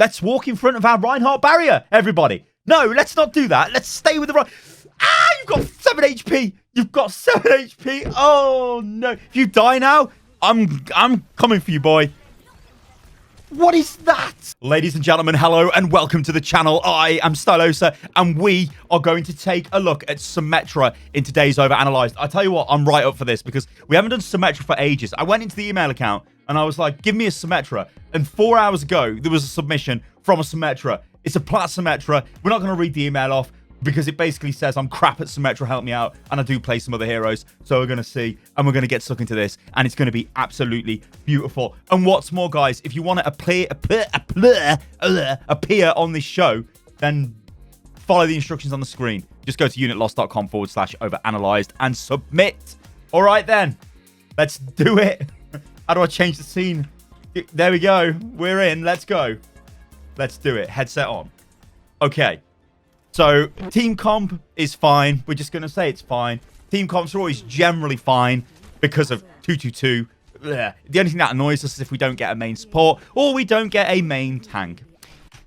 Let's walk in front of our Reinhardt barrier, everybody. No, let's not do that. Let's stay with the right. Ah, you've got 7 HP. You've got 7 HP. Oh, no. If you die now, I'm coming for you, boy. What is that? Ladies and gentlemen, hello and welcome to the channel. I am Stylosa and we are going to take a look at Symmetra in today's OverAnalyzed. I tell you what, I'm right up for this because we haven't done Symmetra for ages. I went into the email account and I was like, give me a Symmetra. And 4 hours ago, there was a submission from a Symmetra. It's a Plat Symmetra. We're not going to read the email off because it basically says I'm crap at Symmetra, help me out, and I do play some other heroes. So we're going to see, and we're going to get stuck into this, and it's going to be absolutely beautiful. And what's more, guys, if you want to appear on this show, then follow the instructions on the screen. Just go to unitlost.com/overanalyzed and submit. All right, then. Let's do it. How do I change the scene? There we go. We're in. Let's go. Let's do it. Headset on. Okay. So, team comp is fine. We're just going to say it's fine. Team comps are always generally fine because of 222. The only thing that annoys us is if we don't get a main support or we don't get a main tank.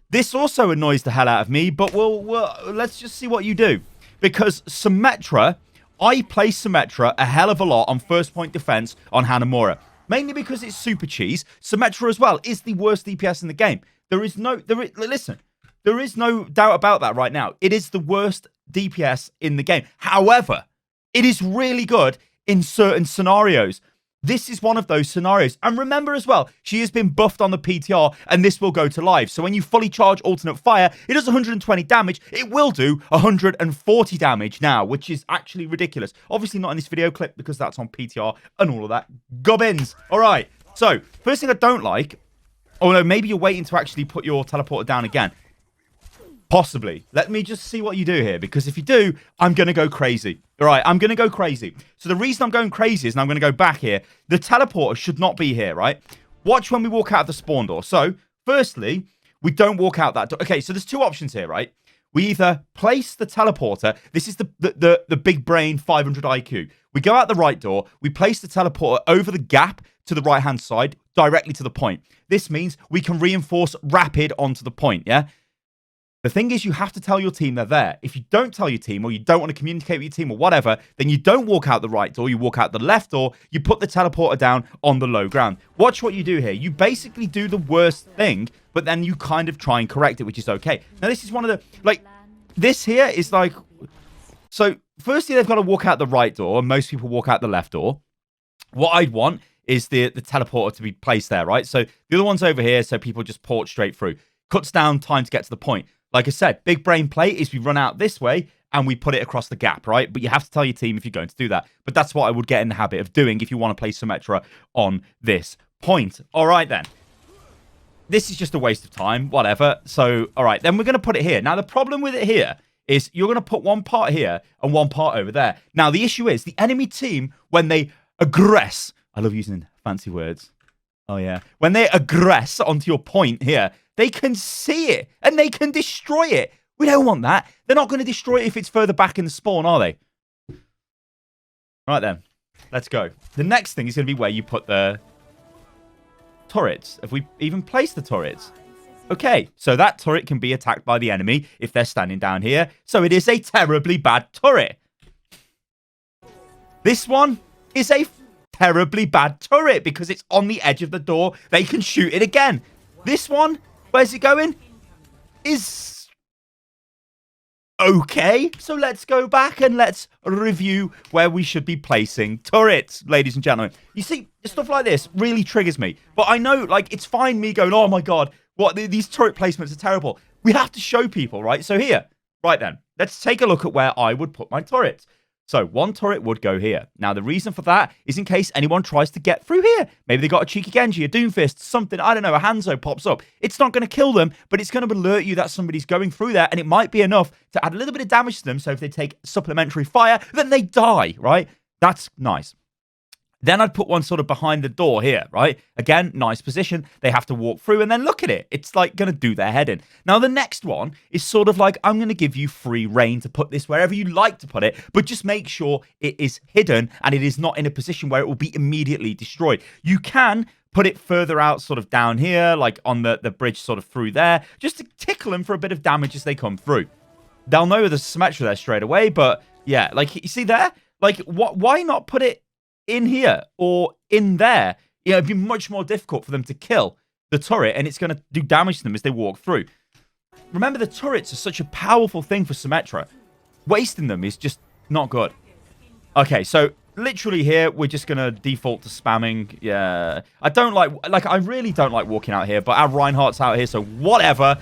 This also annoys the hell out of me, but let's just see what you do. Because Symmetra, I play Symmetra a hell of a lot on first point defense on Hanamura. Mainly because it's super cheese. Symmetra as well is the worst DPS in the game. Listen. There is no doubt about that right now. It is the worst DPS in the game. However, it is really good in certain scenarios. This is one of those scenarios. And remember as well, she has been buffed on the PTR and this will go to live. So when you fully charge alternate fire, it does 120 damage. It will do 140 damage now, which is actually ridiculous. Obviously not in this video clip because that's on PTR and all of that. Gubbins. All right. So first thing I don't like, oh no, maybe you're waiting to actually put your teleporter down again. Possibly. Let me just see what you do here, because if you do, I'm going to go crazy. All right, I'm going to go crazy. So the reason I'm going crazy is, and I'm going to go back here, the teleporter should not be here, right? Watch when we walk out the spawn door. So, firstly, we don't walk out that door. Okay, so there's two options here, right? We either place the teleporter. This is the big brain 500 IQ. We go out the right door. We place the teleporter over the gap to the right-hand side, directly to the point. This means we can reinforce rapid onto the point, yeah? The thing is, you have to tell your team they're there. If you don't tell your team or you don't want to communicate with your team or whatever, then you don't walk out the right door. You walk out the left door. You put the teleporter down on the low ground. Watch what you do here. You basically do the worst thing, but then you kind of try and correct it, which is okay. Now, this is one of the, this here is like, so firstly, they've got to walk out the right door, and most people walk out the left door. What I'd want is the teleporter to be placed there, right? So the other one's over here, so people just port straight through. Cuts down time to get to the point. Like I said, big brain play is we run out this way and we put it across the gap, right? But you have to tell your team if you're going to do that. But that's what I would get in the habit of doing if you want to play Symmetra on this point. All right, then. This is just a waste of time, whatever. So, all right, then we're going to put it here. Now, the problem with it here is you're going to put one part here and one part over there. Now, the issue is the enemy team, when they aggress, I love using fancy words. Oh, yeah. When they aggress onto your point here, they can see it and they can destroy it. We don't want that. They're not going to destroy it if it's further back in the spawn, are they? Right then, let's go. The next thing is going to be where you put the turrets. If we even place the turrets. Okay, so that turret can be attacked by the enemy if they're standing down here. So it is a terribly bad turret. This one is a terribly bad turret because it's on the edge of the door. They can shoot it again. This one, where's it going? Is okay. So let's go back and let's review where we should be placing turrets, ladies and gentlemen. You see, stuff like this really triggers me. But I know, it's fine me going, oh my God, these turret placements are terrible. We have to show people, right? So here, right then, let's take a look at where I would put my turrets. So one turret would go here. Now, the reason for that is in case anyone tries to get through here. Maybe they got a cheeky Genji, a Doomfist, something, I don't know, a Hanzo pops up. It's not going to kill them, but it's going to alert you that somebody's going through there, and it might be enough to add a little bit of damage to them, so if they take supplementary fire, then they die, right? That's nice. Then I'd put one sort of behind the door here, right? Again, nice position. They have to walk through and then look at it. It's like going to do their head in. Now, the next one is sort of like, I'm going to give you free reign to put this wherever you like to put it, but just make sure it is hidden and it is not in a position where it will be immediately destroyed. You can put it further out, sort of down here, like on the bridge sort of through there, just to tickle them for a bit of damage as they come through. They'll know there's Symmetra there straight away, but yeah, like, you see there? Like, why not put it in here or in there? You know, it'd be much more difficult for them to kill the turret, and it's going to do damage to them as they walk through. Remember, the turrets are such a powerful thing for Symmetra. Wasting them is just not good. Okay, so literally here, we're just going to default to spamming. Yeah, I really don't like walking out here, but our Reinhardt's out here, so whatever.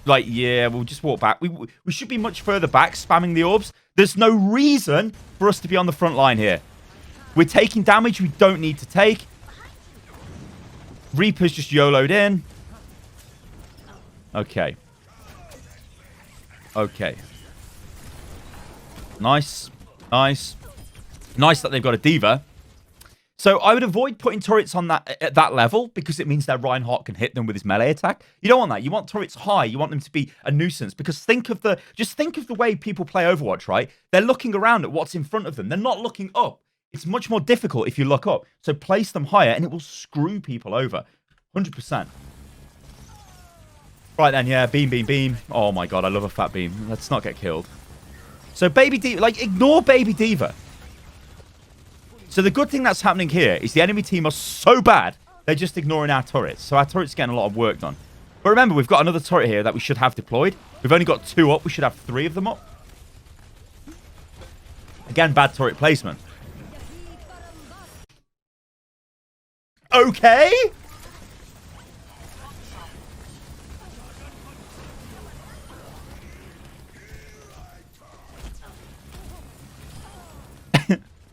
Like, yeah, we'll just walk back. We should be much further back, spamming the orbs. There's no reason for us to be on the front line here. We're taking damage we don't need to take. Reaper's just YOLO'd in. Okay. Okay. Nice. Nice. Nice that they've got a D.Va. So I would avoid putting turrets on at that level, because it means that Reinhardt can hit them with his melee attack. You don't want that. You want turrets high. You want them to be a nuisance, because just think of the way people play Overwatch, right? They're looking around at what's in front of them. They're not looking up. It's much more difficult if you look up. So place them higher and it will screw people over. 100%. Right then, yeah, beam, beam, beam. Oh my god, I love a fat beam. Let's not get killed. So Baby D.Va, like, ignore Baby D.Va. So the good thing that's happening here is the enemy team are so bad, they're just ignoring our turrets. So our turret's getting a lot of work done. But remember, we've got another turret here that we should have deployed. We've only got 2 up. We should have 3 of them up. Again, bad turret placement. Okay.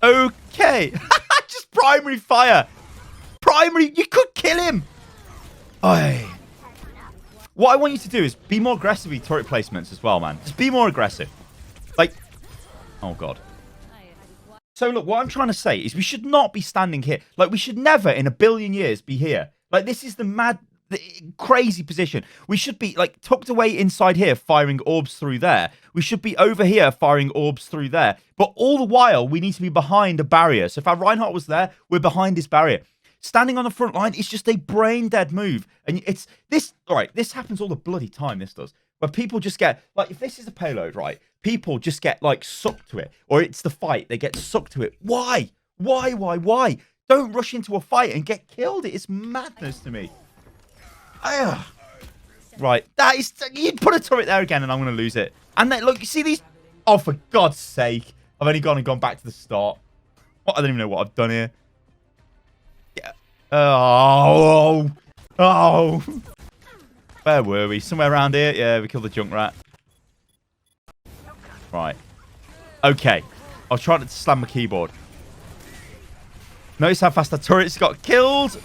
Okay. Just primary fire. Primary. You could kill him. Oy. What I want you to do is be more aggressive with turret placements as well, man. Just be more aggressive. Like, oh god. So look, what I'm trying to say is we should not be standing here. Like, we should never in a billion years be here. Like, this is the crazy position. We should be, like, tucked away inside here, firing orbs through there. We should be over here, firing orbs through there. But all the while, we need to be behind a barrier. So if our Reinhardt was there, we're behind this barrier. Standing on the front line is just a brain-dead move. And it's this, all right, this happens all the bloody time, this does. Where people just get, like, if this is a payload, right, people just get, like, sucked to it. Or it's the fight, they get sucked to it. Why? Why? Don't rush into a fight and get killed. It's madness to me. Right, that is, you put a turret there again and I'm going to lose it. And then, look, you see these? Oh, for God's sake. I've only gone back to the start. What? I don't even know what I've done here. Yeah. Oh. Where were we? Somewhere around here? Yeah, we killed the junk rat. Right. Okay. I was trying to slam my keyboard. Notice how fast the turrets got killed.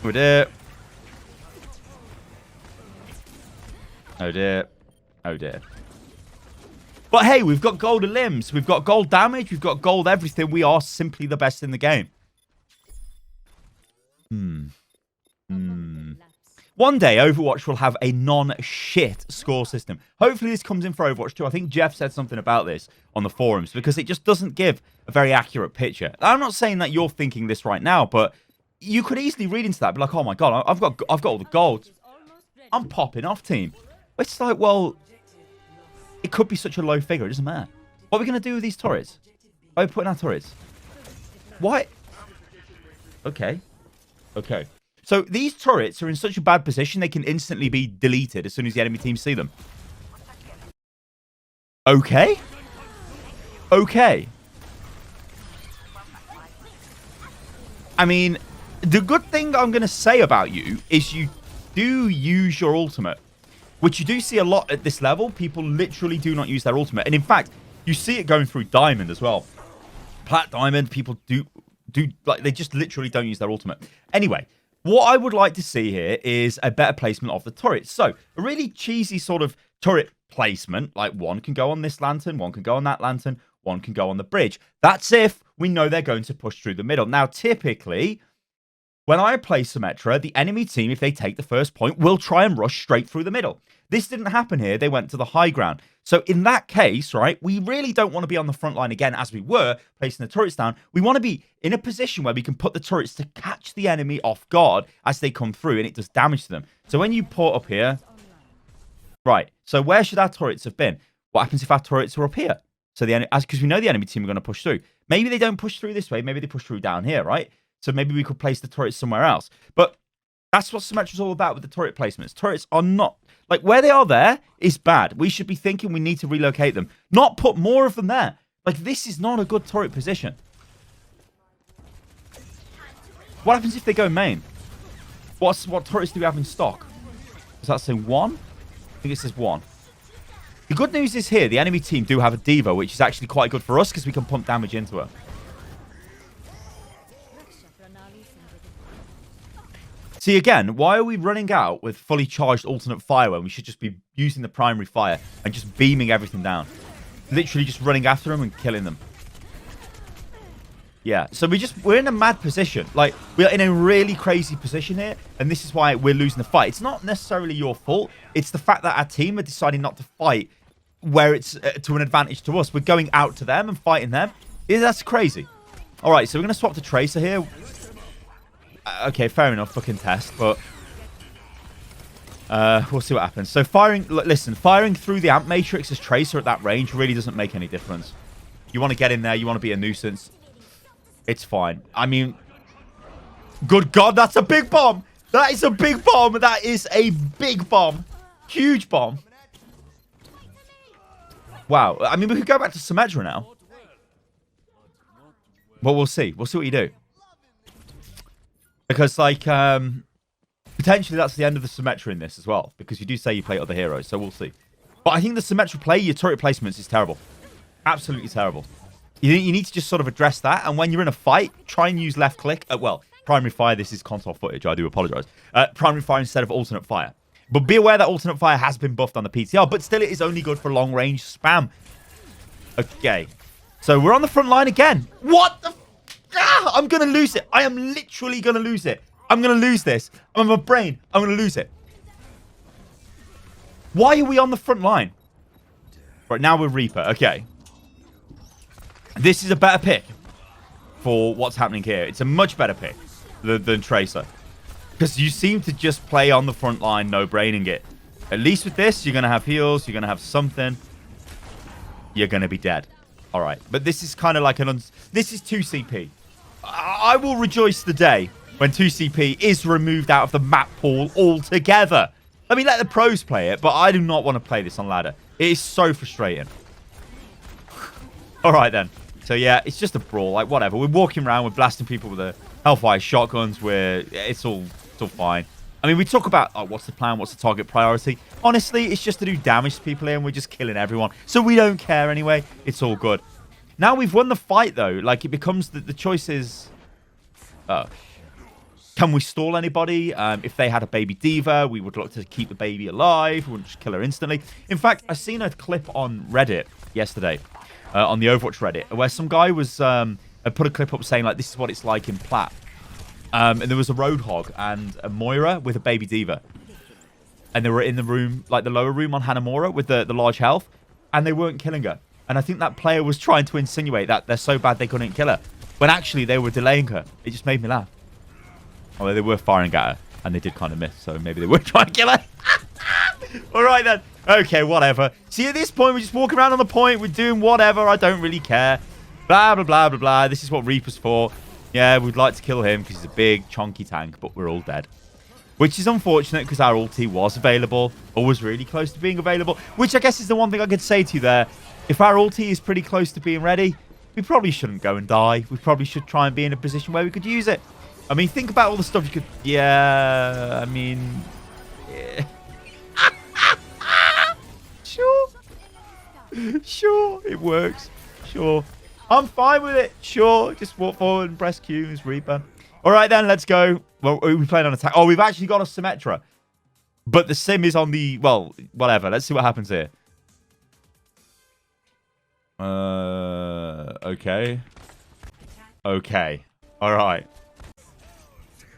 Oh dear. Oh dear. Oh dear. But hey, we've got golden limbs. We've got gold damage. We've got gold everything. We are simply the best in the game. One day, Overwatch will have a non-shit score system. Hopefully, this comes in for Overwatch 2. I think Jeff said something about this on the forums, because it just doesn't give a very accurate picture. I'm not saying that you're thinking this right now, but you could easily read into that. Be like, oh my god, I've got all the gold. I'm popping off, team. It's like, well, it could be such a low figure. It doesn't matter. What are we going to do with these turrets? Why are we putting our turrets? Why? Okay. So these turrets are in such a bad position, they can instantly be deleted as soon as the enemy team see them. Okay. I mean, the good thing I'm going to say about you is you do use your ultimate, which you do see a lot at this level. People literally do not use their ultimate. And in fact, you see it going through Diamond as well. Plat, Diamond, people do like, they just literally don't use their ultimate. Anyway, what I would like to see here is a better placement of the turrets. So, a really cheesy sort of turret placement, like one can go on this lantern, one can go on that lantern, one can go on the bridge. That's if we know they're going to push through the middle. Now, typically, When I play Symmetra, the enemy team, if they take the first point, will try and rush straight through the middle. This didn't happen here. They went to the high ground. So in that case, right, we really don't want to be on the front line again as we were, placing the turrets down. We want to be in a position where we can put the turrets to catch the enemy off guard as they come through, and it does damage to them. So when you port up here, right, so where should our turrets have been? What happens if our turrets are up here? So because we know the enemy team are going to push through. Maybe they don't push through this way. Maybe they push through down here, right? So maybe we could place the turrets somewhere else. But that's what Symmetra's all about with the turret placements. Turrets are not... Like, where they are there is bad. We should be thinking we need to relocate them. Not put more of them there. Like, this is not a good turret position. What happens if they go main? What turrets do we have in stock? Does that say 1? I think it says 1. The good news is here, the enemy team do have a Diva, which is actually quite good for us because we can pump damage into her. See, again, why are we running out with fully charged alternate fire when we should just be using the primary fire and just beaming everything down? Literally just running after them and killing them. Yeah, so we're in a mad position. Like, we're in a really crazy position here, and this is why we're losing the fight. It's not necessarily your fault. It's the fact that our team are deciding not to fight where it's to an advantage to us. We're going out to them and fighting them. Yeah, that's crazy. All right, so we're going to swap to Tracer here. Okay, fair enough, fucking test, but we'll see what happens. So listen, firing through the amp matrix as Tracer at that range really doesn't make any difference. You want to get in there, you want to be a nuisance. It's fine. I mean, good God, that's a big bomb. That is a big bomb. That is a big bomb. Huge bomb. Wow. I mean, we could go back to Symmetra now. But we'll see. We'll see what you do. Because, like, potentially that's the end of the Symmetra in this as well. Because you do say you play other heroes, so we'll see. But I think the Symmetra play, your turret placements is terrible. Absolutely terrible. You need to just sort of address that. And when you're in a fight, try and use left click. Well, primary fire, this is console footage. I do apologize. Primary fire instead of alternate fire. But be aware that alternate fire has been buffed on the PTR. But still, it is only good for long range spam. Okay. So we're on the front line again. What the... I'm going to lose it. I am literally going to lose it. I'm going to lose this. I'm in my brain. I'm going to lose it. Why are we on the front line? Right, now we're Reaper. Okay. This is a better pick for what's happening here. It's a much better pick than Tracer. Because you seem to just play on the front line, no-braining it. At least with this, you're going to have heals. You're going to have something. You're going to be dead. All right. But this is kind of like this is 2CP. I will rejoice the day when 2CP is removed out of the map pool altogether. I mean, let the pros play it, but I do not want to play this on ladder. It is so frustrating. All right, then. So, yeah, it's just a brawl. Like, whatever. We're walking around. We're blasting people with the Hellfire shotguns. It's all fine. I mean, we talk about, oh, what's the plan? What's the target priority? Honestly, it's just to do damage to people here, and we're just killing everyone. So we don't care anyway. It's all good. Now we've won the fight, though. Like, it becomes the choice is... can we stall anybody? If they had a baby diva, we would look to keep the baby alive. We wouldn't just kill her instantly. In fact, I seen a clip on Reddit yesterday, on the Overwatch Reddit, where some guy was put a clip up saying, like, this is what it's like in Plat. And there was a Roadhog and a Moira with a baby diva. And they were in the room, like the lower room on Hanamura with the large health. And they weren't killing her. And I think that player was trying to insinuate that they're so bad they couldn't kill her. When actually they were delaying her. It just made me laugh. Although they were firing at her. And they did kind of miss. So maybe they were trying to kill her. All right, then. Okay, whatever. See, at this point, we're just walking around on the point. We're doing whatever. I don't really care. Blah, blah, blah, blah, blah. This is what Reaper's for. Yeah, we'd like to kill him because he's a big, chunky tank. But we're all dead. Which is unfortunate because our ulti was available. Or was really close to being available. Which I guess is the one thing I could say to you there. If our ulti is pretty close to being ready, we probably shouldn't go and die. We probably should try and be in a position where we could use it. I mean, think about all the stuff you could... Yeah, I mean... Yeah. Sure. Sure, it works. Sure. I'm fine with it. Sure, just walk forward and press Q as Reaper. All right, then, let's go. Well, we're playing on attack. Oh, we've actually got a Symmetra. But the Sim is on the... Well, whatever. Let's see what happens here. Okay. Okay. All right.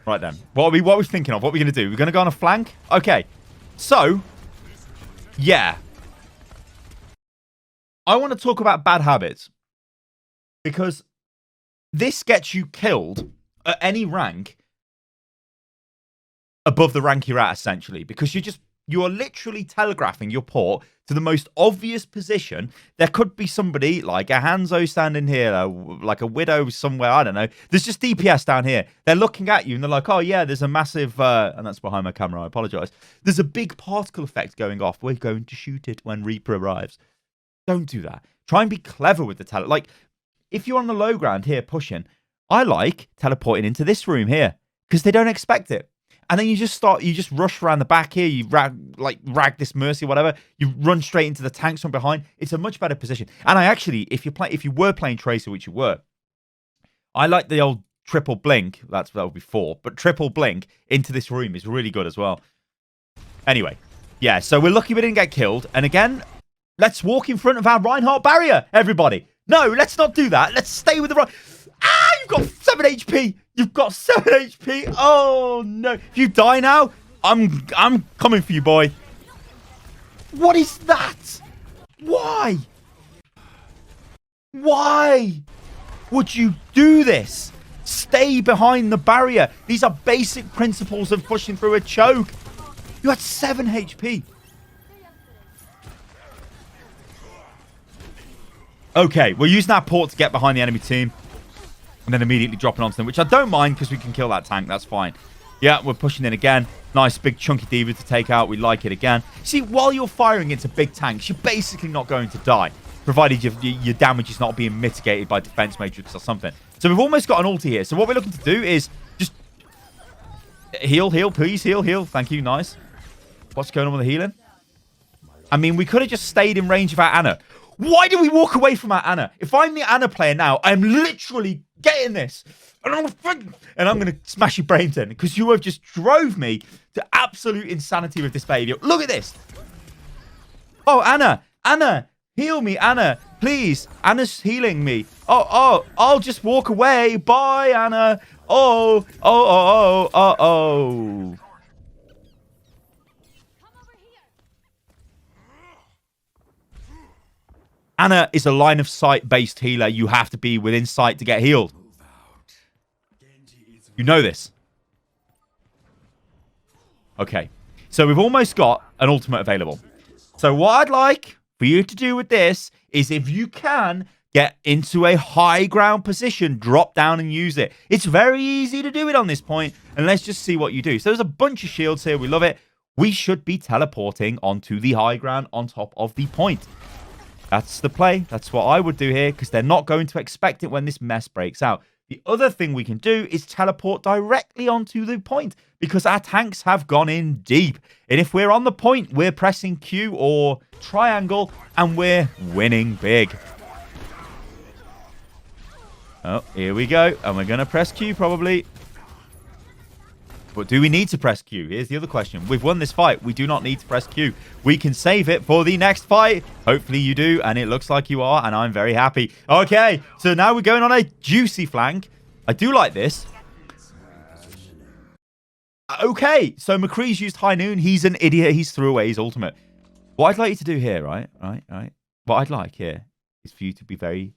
Right then. What are we thinking of? What are we going to do? We're going to go on a flank? Okay. So, yeah. I want to talk about bad habits. Because this gets you killed at any rank above the rank you're at, essentially. Because you are literally telegraphing your port to the most obvious position. There could be somebody like a Hanzo standing here, like a Widow somewhere, I don't know. There's just DPS down here. They're looking at you and they're like, oh yeah, there's a massive, and that's behind my camera, I apologize. There's a big particle effect going off. We're going to shoot it when Reaper arrives. Don't do that. Try and be clever with the tele. Like, if you're on the low ground here pushing, I like teleporting into this room here because they don't expect it. And then you just rush around the back here. You rag this Mercy, whatever. You run straight into the tanks from behind. It's a much better position. And I actually, if you were playing Tracer, which you were, I like the old triple blink. That would be 4, but triple blink into this room is really good as well. Anyway, yeah. So we're lucky we didn't get killed. And again, let's walk in front of our Reinhardt barrier, everybody. No, let's not do that. Let's stay with the right. Ah, you've got 7 HP. You've got 7 HP. Oh, no. If you die now, I'm coming for you, boy. What is that? Why? Why would you do this? Stay behind the barrier. These are basic principles of pushing through a choke. You had 7 HP. Okay, we're using our port to get behind the enemy team. And then immediately dropping onto them, which I don't mind because we can kill that tank. That's fine. Yeah, we're pushing in again. Nice big chunky diva to take out. We like it again. See, while you're firing into big tanks, you're basically not going to die, provided your damage is not being mitigated by defense matrix or something. So we've almost got an ulti here. So what we're looking to do is just heal, please. Heal. Thank you. Nice. What's going on with the healing? I mean, we could have just stayed in range of our Ana. Why do we walk away from our Ana? If I'm the Ana player now, I'm literally getting this. And I'm going to smash your brains in because you have just drove me to absolute insanity with this behavior. Look at this. Oh, Ana, heal me, Ana, please. Ana's healing me. Oh, I'll just walk away. Bye, Ana. Oh. Ana is a line of sight based healer. You have to be within sight to get healed. You know this. Okay. So we've almost got an ultimate available. So what I'd like for you to do with this is, if you can, get into a high ground position, drop down and use it. It's very easy to do it on this point. And let's just see what you do. So there's a bunch of shields here. We love it. We should be teleporting onto the high ground on top of the point. That's the play. That's what I would do here, because they're not going to expect it when this mess breaks out. The other thing we can do is teleport directly onto the point, because our tanks have gone in deep. And if we're on the point, we're pressing Q or triangle, and we're winning big. Oh, here we go. And we're going to press Q probably. But do we need to press Q? Here's the other question. We've won this fight. We do not need to press Q. We can save it for the next fight. Hopefully you do, and it looks like you are, and I'm very happy. Okay, so now we're going on a juicy flank. I do like this. Okay, so McCree's used High Noon. He's an idiot. He's threw away his ultimate. What I'd like you to do here, right? What I'd like here is for you to be very,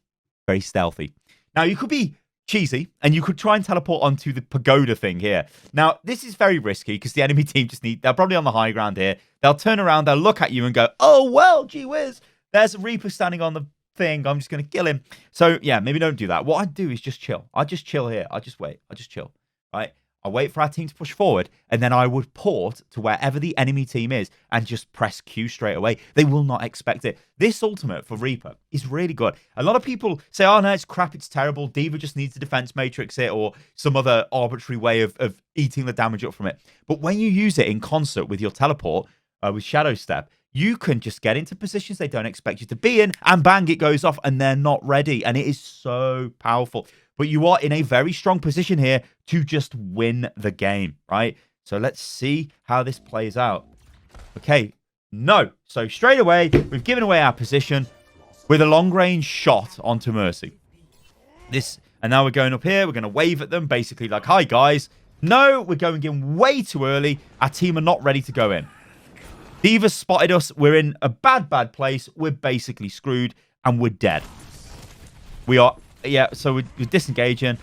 very stealthy. Now, you could be cheesy, and you could try and teleport onto the pagoda thing here. Now, this is very risky because the enemy team they're probably on the high ground here. They'll turn around, they'll look at you and go, oh, well, gee whiz, there's a Reaper standing on the thing. I'm just going to kill him. So, yeah, maybe don't do that. What I'd do is just chill. I'd just chill here. I'll just wait. I'll just chill, right? I'll wait for our team to push forward, and then I would port to wherever the enemy team is and just press Q straight away. They will not expect it. This ultimate for Reaper is really good. A lot of people say, oh, no, it's crap, it's terrible. D.Va just needs a defense matrix it or some other arbitrary way of eating the damage up from it. But when you use it in concert with your teleport, with Shadow Step, you can just get into positions they don't expect you to be in, and bang, it goes off, and they're not ready. And it is so powerful. But you are in a very strong position here to just win the game, right? So let's see how this plays out. Okay, no. So straight away, we've given away our position with a long-range shot onto Mercy. And now we're going up here. We're going to wave at them, basically like, hi, guys. No, we're going in way too early. Our team are not ready to go in. D.Va spotted us. We're in a bad, bad place. We're basically screwed, and we're dead. We are, yeah, so we're disengaging.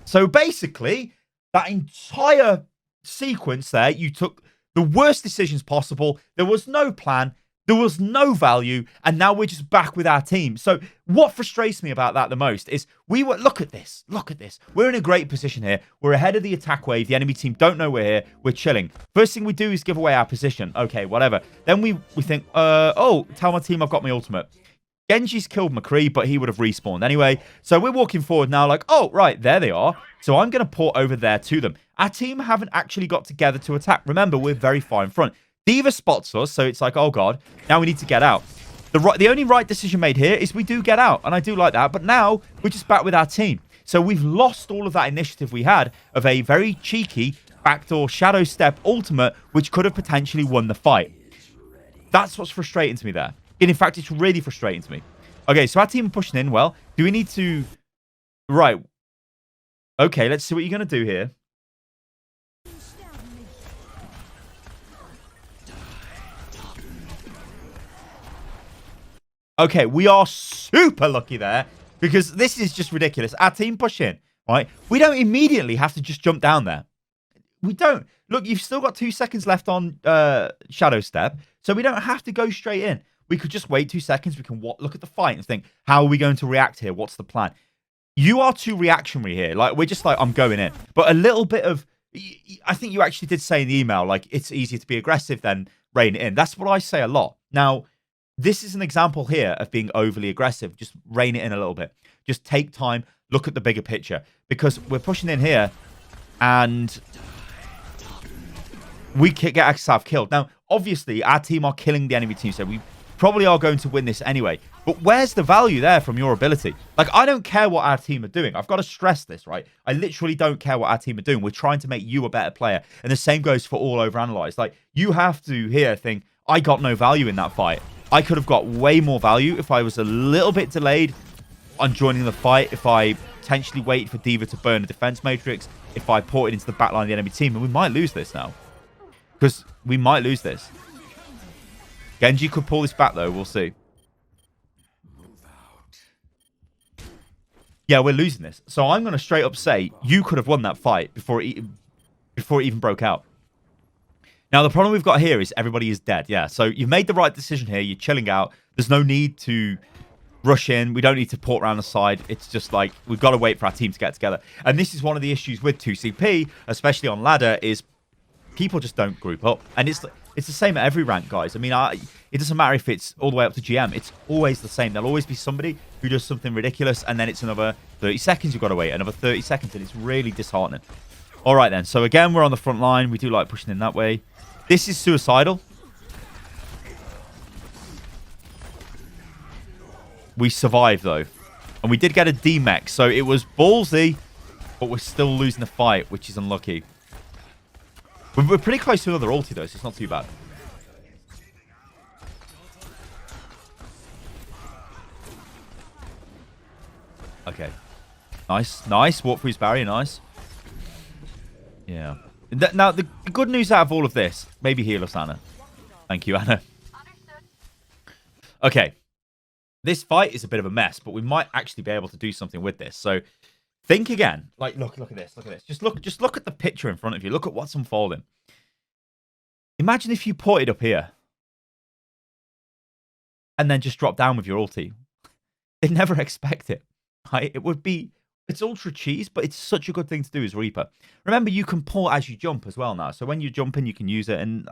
So basically, that entire sequence there, you took the worst decisions possible. There was no plan. There was no value, and now we're just back with our team. So what frustrates me about that the most is look at this. Look at this. We're in a great position here. We're ahead of the attack wave. The enemy team don't know we're here. We're chilling. First thing we do is give away our position. Okay, whatever. Then we think, oh, tell my team I've got my ultimate. Genji's killed McCree, but he would have respawned anyway. So we're walking forward now like, oh, right, there they are. So I'm going to port over there to them. Our team haven't actually got together to attack. Remember, we're very far in front. D.Va spots us, so it's like, oh, God, now we need to get out. The only right decision made here is we do get out, and I do like that. But now we're just back with our team. So we've lost all of that initiative we had of a very cheeky backdoor shadow step ultimate, which could have potentially won the fight. That's what's frustrating to me there. And in fact, it's really frustrating to me. Okay, so our team are pushing in. Well, do we need to... Right. Okay, let's see what you're going to do here. Okay, we are super lucky there because this is just ridiculous. Our team push in, right? We don't immediately have to just jump down there. We don't. Look, you've still got 2 seconds left on Shadow Step, so we don't have to go straight in. We could just wait 2 seconds. We can look at the fight and think, how are we going to react here? What's the plan? You are too reactionary here. Like, we're just like, I'm going in. But a little bit of... I think you actually did say in the email, like, it's easier to be aggressive than rein it in. That's what I say a lot. Now... This is an example here of being overly aggressive. Just rein it in a little bit. Just take time. Look at the bigger picture. Because we're pushing in here. And we can get ourselves killed. Now, obviously, our team are killing the enemy team. So we probably are going to win this anyway. But where's the value there from your ability? Like, I don't care what our team are doing. I've got to stress this, right? I literally don't care what our team are doing. We're trying to make you a better player. And the same goes for all OverAnalyzed. Like, you have to here think, I got no value in that fight. I could have got way more value if I was a little bit delayed on joining the fight, if I potentially waited for D.Va to burn the defense matrix, if I ported into the backline of the enemy team, and we might lose this now. Because we might lose this. Genji could pull this back, though. We'll see. Yeah, we're losing this. So I'm going to straight up say, you could have won that fight before it even broke out. Now, the problem we've got here is everybody is dead. Yeah, so you've made the right decision here. You're chilling out. There's no need to rush in. We don't need to port around the side. It's just like we've got to wait for our team to get together. And this is one of the issues with 2CP, especially on ladder, is people just don't group up. And it's the same at every rank, guys. I mean, it doesn't matter if it's all the way up to GM. It's always the same. There'll always be somebody who does something ridiculous, and then it's another 30 seconds you've got to wait. Another 30 seconds, and it's really disheartening. All right, then. So, again, we're on the front line. We do like pushing in that way. This is suicidal. We survived, though. And we did get a D-mech, so it was ballsy, but we're still losing the fight, which is unlucky. We're pretty close to another ulti, though, so it's not too bad. Okay. Nice. Nice. Walk through his barrier. Nice. Yeah. Now, the good news out of all of this... Maybe heal us, Anna. Thank you, Anna. Okay. This fight is a bit of a mess, but we might actually be able to do something with this. So, think again. Like, look at this. Look at this. Just look at the picture in front of you. Look at what's unfolding. Imagine if you ported up here. And then just drop down with your ulti. They'd never expect it. Right? It would be... It's ultra cheese, but it's such a good thing to do as Reaper. Remember, you can port as you jump as well now. So when you're jumping, you can use it. And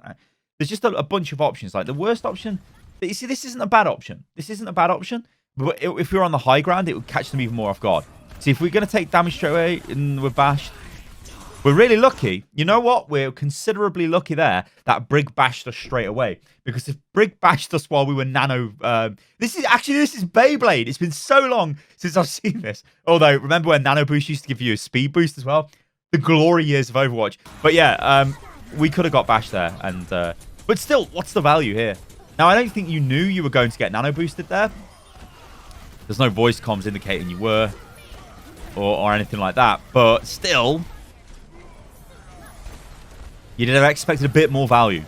there's just a bunch of options. Like the worst option... You see, this isn't a bad option. This isn't a bad option. But if we're on the high ground, it would catch them even more off guard. See, if we're going to take damage straight away and we're bashed, we're really lucky. You know what? We're considerably lucky there that Brig bashed us straight away. Because if Brig bashed us while we were nano... This is Beyblade. It's been so long since I've seen this. Although, remember when Nano Boost used to give you a speed boost as well? The glory years of Overwatch. But yeah, we could have got bashed there. And but still, what's the value here? Now, I don't think you knew you were going to get nano boosted there. There's no voice comms indicating you were. Or anything like that. But still... You'd have expected a bit more value.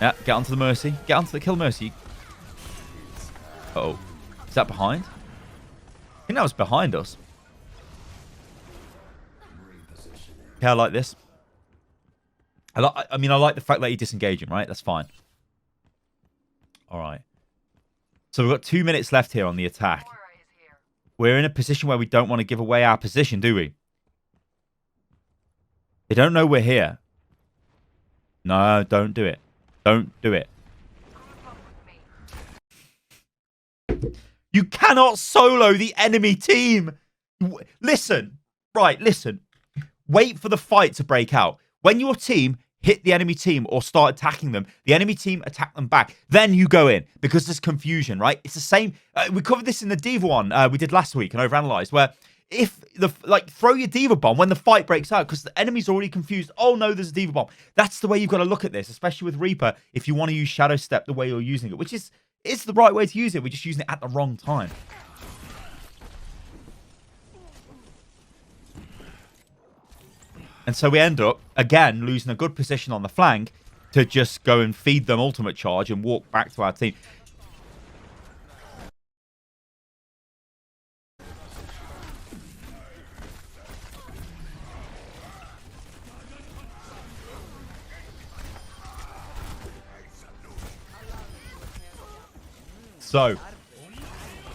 Yeah, get onto the Mercy. Get onto the kill Mercy. Uh-oh. Is that behind? I think that was behind us. Okay, I like this. I mean, I like the fact that you're disengaging, right? That's fine. All right. So we've got 2 minutes left here on the attack. We're in a position where we don't want to give away our position, do we? They don't know we're here. No, don't do it. Don't do it. You cannot solo the enemy team. Listen. Right, listen. Wait for the fight to break out. When your team hit the enemy team or start attacking them, the enemy team attack them back. Then you go in because there's confusion, right? It's the same. We covered this in the Diva one we did last week and OverAnalyzed, where if throw your Diva bomb when the fight breaks out because the enemy's already confused. Oh no, there's a Diva bomb. That's the way you've got to look at this, especially with Reaper. If you want to use Shadow Step the way you're using it, which is the right way to use it. We're just using it at the wrong time. And so we end up, again, losing a good position on the flank to just go and feed them ultimate charge and walk back to our team. So,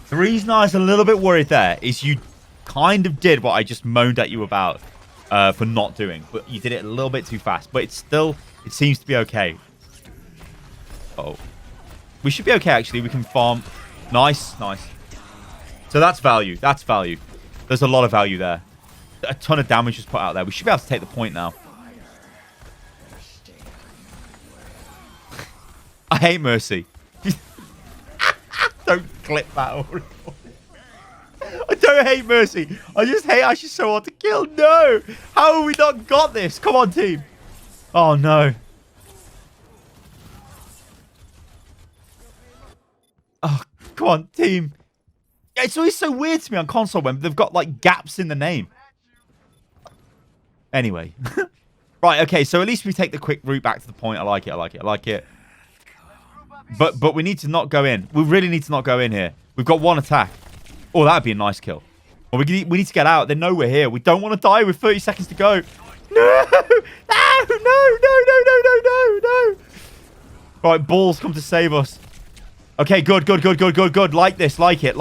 the reason I was a little bit worried there is you kind of did what I just moaned at you about. For not doing, but you did it a little bit too fast. But it seems to be okay. Oh, we should be okay actually. We can farm. Nice, nice. So that's value. That's value. There's a lot of value there. A ton of damage was put out there. We should be able to take the point now. I hate Mercy. Don't clip that. I don't hate Mercy. I just hate how she's so hard to kill. No. How have we not got this? Come on, team. Oh, no. Oh, come on, team. It's always so weird to me on console when they've got, like, gaps in the name. Anyway. Right, okay. So at least we take the quick route back to the point. I like it. I like it. I like it. But we need to not go in. We really need to not go in here. We've got one attack. Oh, that'd be a nice kill. Well, we need to get out. They know we're here. We don't want to die with 30 seconds to go. No! No! Right, balls come to save us. Okay, good. Like this. Like it.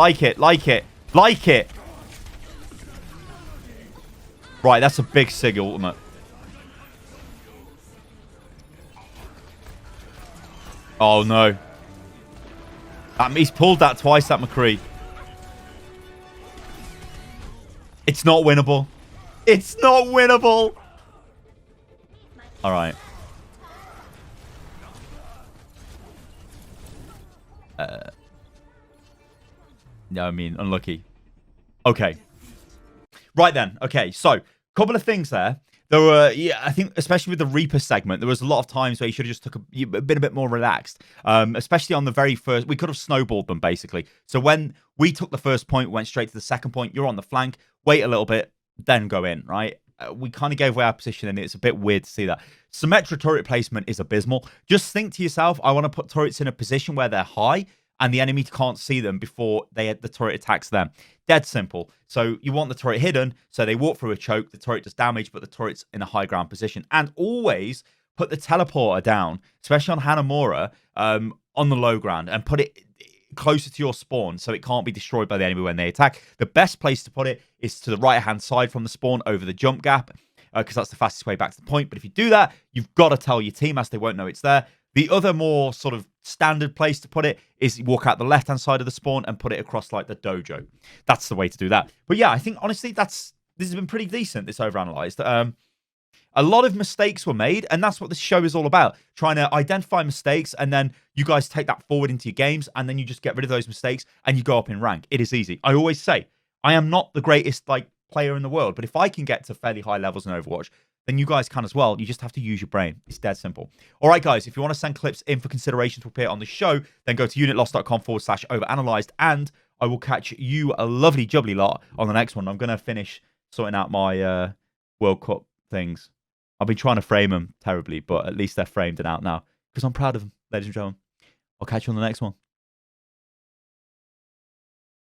Right, that's a big Sig ultimate. Oh, no. He's pulled that twice, that McCree. It's not winnable. It's not winnable. All right. No, I mean, unlucky. Okay. Right then. Okay, so, couple of things there. There were, yeah, I think, especially with the Reaper segment, there was a lot of times where you should have just been a bit more relaxed. Especially on the very first, we could have snowballed them, basically. So when we took the first point, went straight to the second point, you're on the flank, wait a little bit, then go in, right? We kind of gave away our position, and it's a bit weird to see that. Symmetra turret placement is abysmal. Just think to yourself, I want to put turrets in a position where they're high, and the enemy can't see them before the turret attacks them. Dead simple. So you want the turret hidden, so they walk through a choke, the turret does damage, but the turret's in a high ground position. And always put the teleporter down, especially on Hanamura, on the low ground, and put it closer to your spawn so it can't be destroyed by the enemy when they attack. The best place to put it is to the right-hand side from the spawn over the jump gap, because that's the fastest way back to the point. But if you do that, you've got to tell your team, as they won't know it's there. The other more sort of standard place to put it is walk out the left-hand side of the spawn and put it across like the dojo. That's the way to do that. But yeah, I think honestly this has been pretty decent, this OverAnalyzed. A lot of mistakes were made, and that's what this show is all about. Trying to identify mistakes, and then you guys take that forward into your games, and then you just get rid of those mistakes, and you go up in rank. It is easy. I always say, I am not the greatest player in the world, but if I can get to fairly high levels in Overwatch, then you guys can as well. You just have to use your brain. It's dead simple. All right, guys, if you want to send clips in for consideration to appear on the show, then go to unitlost.com/overanalyzed, and I will catch you a lovely jubbly lot on the next one. I'm going to finish sorting out my World Cup things. I've been trying to frame them terribly, but at least they're framed and out now because I'm proud of them, ladies and gentlemen. I'll catch you on the next one.